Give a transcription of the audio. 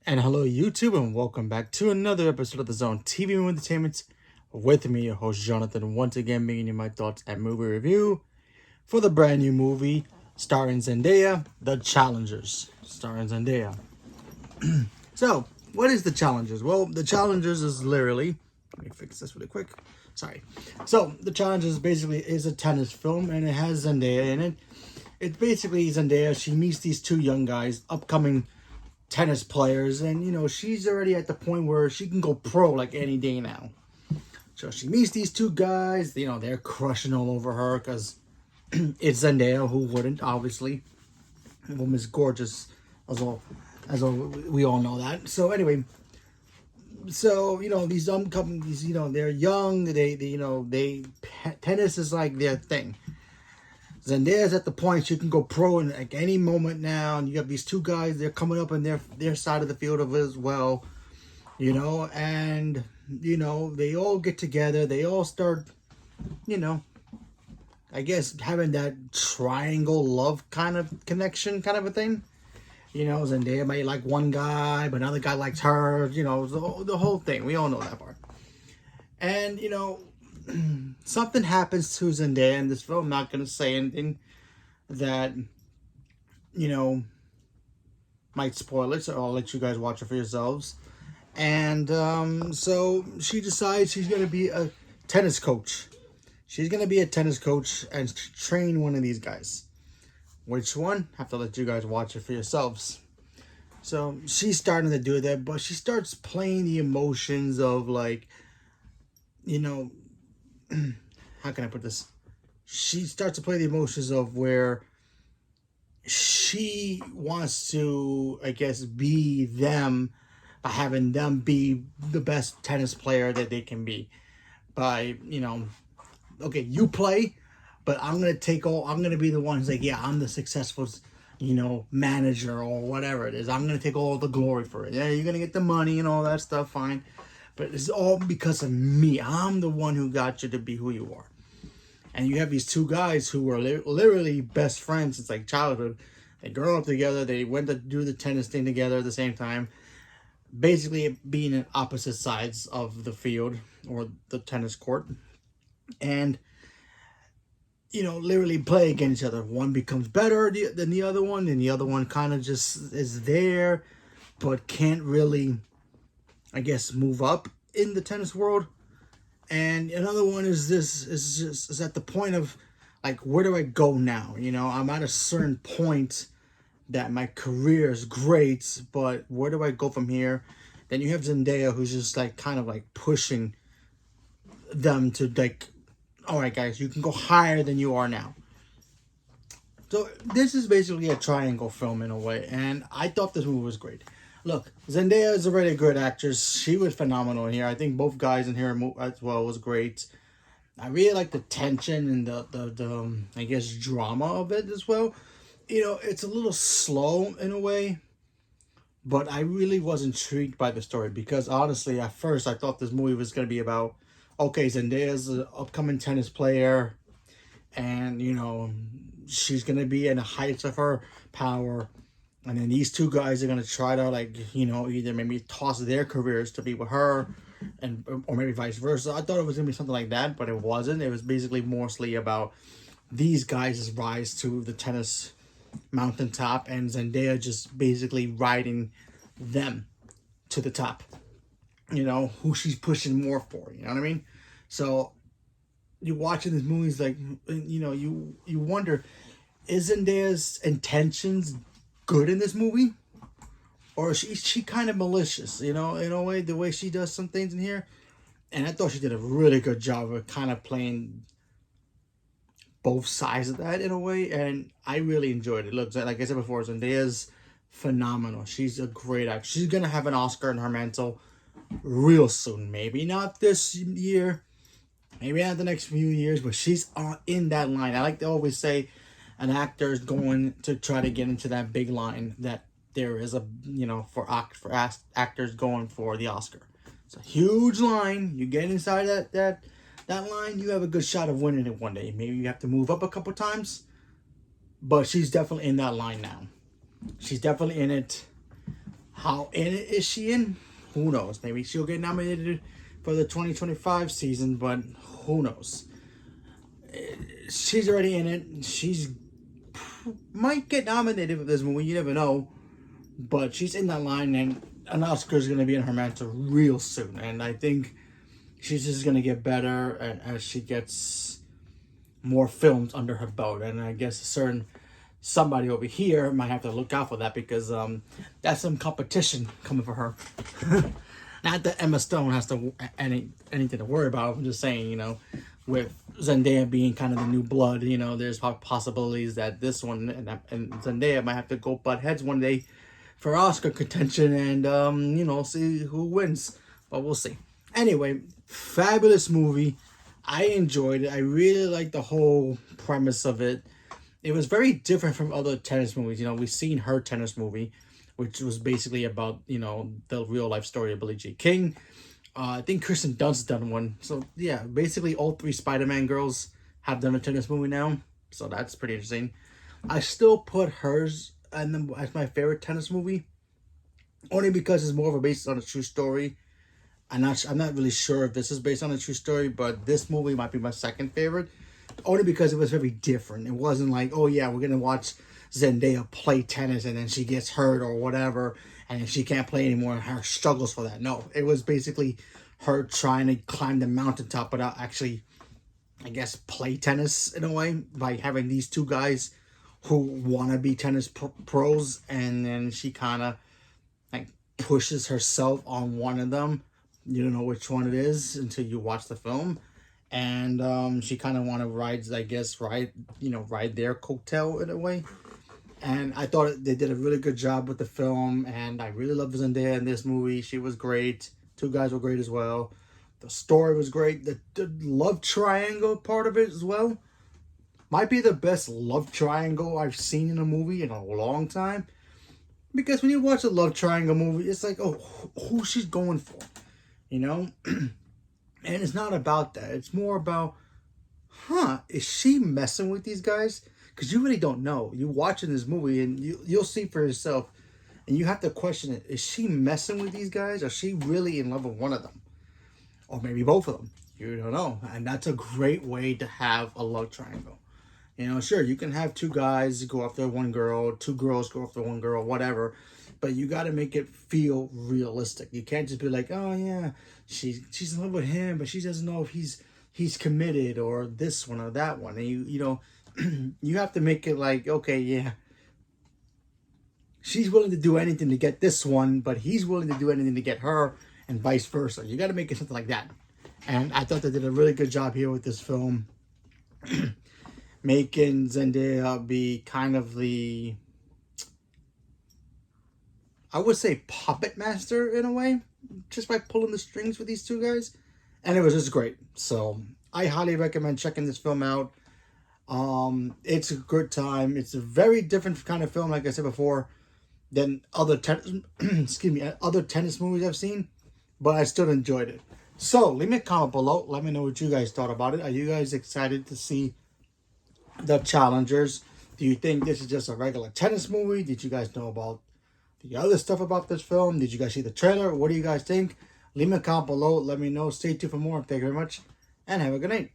And hello, YouTube, and welcome back to another episode of the Zone TV Movie Entertainment. With me, your host Jonathan, once again bringing you my thoughts and movie review for the brand new movie starring Zendaya, The Challengers. Starring Zendaya. So, what is The Challengers? Well, The Challengers is literally, let me fix this really quick. Sorry. So, The Challengers basically is a tennis film, and it has Zendaya in it. It's basically Zendaya. She meets these two young guys, upcoming tennis players, and she's already at the point where she can go pro like any day now. So she meets these two guys. They're crushing all over her because it's Zendaya. Who wouldn't? Obviously, the woman's gorgeous, as all we all know that. So anyway, these companies, they're young. They tennis is like their thing. Zendaya's at the point she can go pro in like any moment now, and you have these two guys. They're coming up in their side of the field of it as well, and they all get together. They all start, I guess having that triangle love kind of connection, kind of a thing. Zendaya might like one guy, but another guy likes her. The whole thing. We all know that part. And something happens to Zendaya in this film. I'm not gonna say anything that might spoil it, so I'll let you guys watch it for yourselves. And so she decides she's gonna be a tennis coach. She's gonna be a tennis coach and train one of these guys. Which one? I have to let you guys watch it for yourselves. So she's starting to do that, but she starts playing the emotions of like, how can I put this? She starts to play the emotions of where she wants to, I guess, be them by having them be the best tennis player that they can be. By, okay, you play, but I'm going to be the one who's like, yeah, I'm the successful, manager or whatever it is. I'm going to take all the glory for it. Yeah, you're going to get the money and all that stuff, fine. But it's all because of me. I'm the one who got you to be who you are. And you have these two guys who were literally best friends since like childhood. They grew up together. They went to do the tennis thing together at the same time. Basically being in opposite sides of the field or the tennis court. And, literally play against each other. One becomes better than the other one. And the other one kind of just is there, but can't really, I guess, move up in the tennis world. And another one is at the point of like, where do I go now? I'm at a certain point that my career is great, but where do I go from here? Then you have Zendaya, who's just like kind of like pushing them to like, all right, guys, you can go higher than you are now. So this is basically a triangle film in a way, and I thought this movie was great. Look, Zendaya is already a good actress. She was phenomenal here. I think both guys in here as well was great. I really like the tension and the I guess drama of it as well. It's a little slow in a way, but I really was intrigued by the story because honestly, at first I thought this movie was going to be about, okay, Zendaya's an upcoming tennis player, and she's going to be in the heights of her power. And then these two guys are gonna try to like, either maybe toss their careers to be with her, or maybe vice versa. I thought it was gonna be something like that, but it wasn't. It was basically mostly about these guys' rise to the tennis mountaintop, and Zendaya just basically riding them to the top. Who she's pushing more for. You know what I mean? So you're watching this movie, it's like, you wonder, is Zendaya's intentions good in this movie, or is she kind of malicious, in a way, the way she does some things in here. And I thought she did a really good job of kind of playing both sides of that in a way, and I really enjoyed it. Look, like I said before, Zendaya's phenomenal. She's a great actress. She's gonna have an Oscar in her mantle real soon. Maybe not this year, maybe not the next few years, but she's in that line. I like to always say an actor is going to try to get into that big line that there is for actors going for the Oscar. It's a huge line. You get inside that line, you have a good shot of winning it one day. Maybe you have to move up a couple times, but she's definitely in that line now. She's definitely in it. How in it is she in? Who knows? Maybe she'll get nominated for the 2025 season, but who knows? She's already in it. She's might get nominated for this movie. You never know. But she's in that line, and an Oscar is going to be in her mantle real soon. And I think she's just going to get better as she gets more films under her belt. And I guess somebody over here might have to look out for that, because that's some competition coming for her. Not that Emma Stone has to anything to worry about. I'm just saying, with Zendaya being kind of the new blood, there's possibilities that this one and Zendaya might have to go butt heads one day for Oscar contention, and see who wins. But we'll see. Anyway, fabulous movie. I enjoyed it. I really liked the whole premise of it. It was very different from other tennis movies. We've seen her tennis movie, which was basically about, the real life story of Billie Jean King. I think Kristen Dunst's done one. So, yeah, basically all three Spider-Man girls have done a tennis movie now. So that's pretty interesting. I still put hers as my favorite tennis movie, only because it's more of a based on a true story. I'm not really sure if this is based on a true story, but this movie might be my second favorite, only because it was very different. It wasn't like, oh yeah, we're gonna watch Zendaya play tennis and then she gets hurt or whatever, and she can't play anymore and her struggles for that. No, it was basically her trying to climb the mountaintop without actually, I guess, play tennis in a way, by having these two guys who want to be tennis pros, and then she kind of like pushes herself on one of them. You don't know which one it is until you watch the film, and she kind of want to ride their coattail in a way. And I thought they did a really good job with the film, and I really love Zendaya in this movie. She was great. Two guys were great as well. The story was great. The love triangle part of it as well might be the best love triangle I've seen in a movie in a long time. Because when you watch a love triangle movie, it's like, oh, who she's going for, And it's not about that. It's more about, is she messing with these guys? Because you really don't know. You're watching this movie and you'll see for yourself. And you have to question it. Is she messing with these guys? Or is she really in love with one of them? Or maybe both of them. You don't know. And that's a great way to have a love triangle. Sure, you can have two guys go after one girl, two girls go after one girl, whatever. But you got to make it feel realistic. You can't just be like, oh yeah, she's in love with him, but she doesn't know if he's committed, or this one or that one. And you have to make it like, okay, yeah, she's willing to do anything to get this one, but he's willing to do anything to get her, and vice versa. You got to make it something like that. And I thought they did a really good job here with this film. Making Zendaya be kind of the, I would say, puppet master in a way, just by pulling the strings with these two guys. And it was just great. So I highly recommend checking this film out. It's a good time. It's a very different kind of film, like I said before, than other other tennis movies I've seen, but I still enjoyed it. So leave me a comment below. Let me know what you guys thought about it. Are you guys excited to see the challengers? Do you think this is just a regular tennis movie? Did you guys know about the other stuff about this film? Did you guys see the trailer? What do you guys think? Leave me a comment below. Let me know. Stay tuned for more. Thank you very much, and have a good night.